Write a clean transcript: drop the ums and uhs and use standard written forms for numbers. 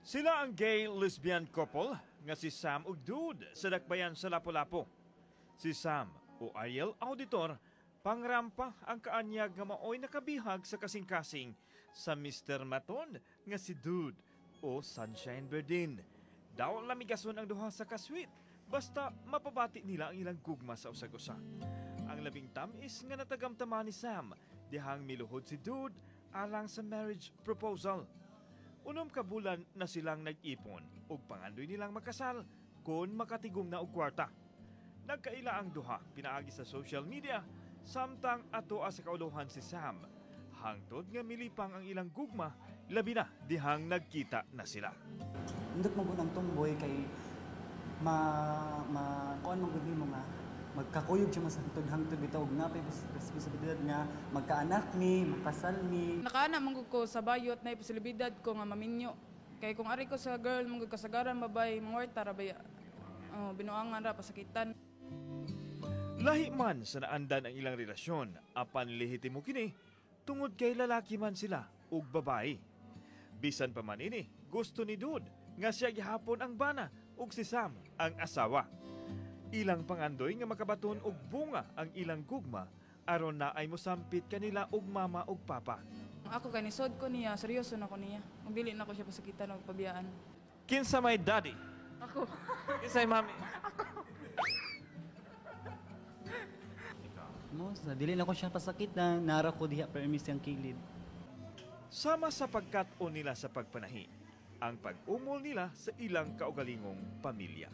Sila ang gay-lesbian couple nga si Sam ug Dude sa dakbayan sa Lapu-Lapu. Si Sam o Ariel Auditor pangrampa ang kaanyag nga maoy nakabihag sa kasing-kasing sa Mr. Maton nga si Dude o Sunshine Berdin. Daw lamigason ang duha sa kaswit basta mapabati nila ang ilang gugma sa usag-usa. Ang labing tamis nga natagamtama ni Sam dihang miluhod si Dude alang sa marriage proposal. Unom ka bulan na silang nag-ipon ug pangandoy nilang makasal kung makatigom na og kwarta. Nagkaila ang duha pinaagi sa social media samtang atoa sa kauluhan si Sam. Hangtod nga milipang ang ilang gugma labi na dihang nagkita na sila. Indot mo ang Tomboy kay kuan mo gud nimo nga magkakuyog siya masahangtod-hangtod bitaw og napay posibilidad nga magkaanak mi, makasal mi. Nakaana man ko sa bayot na posibilidad ko nga maminyo. Kay kung ari ko sa girl mong kasagaran babay mangwarta ra baya. Binuangan ra pasakitan. Lahi man sa naandan ang ilang relasyon, apan lehitimo kini tungod kay lalaki man sila ug babae. Bisan pa man ini, gusto ni Dude nga siya gihapon ang bana ug si Sam ang asawa. Ilang pangandoy nga makabaton og bunga ang ilang gugma aron na ay mosampit kanila og mama ug papa. Ako kanisod ko niya, seryoso na ko niya. Dili na ko siya pasakitan og pabiyaan. Kinsa may daddy? Ako. Kinsa may mami? Mo sa dili na ko siya pasakit na nara ko diha permis ang kilid. Sama sa pagkat-on nila sa pagpanahi, ang pag-umol nila sa ilang kaugalingong pamilya.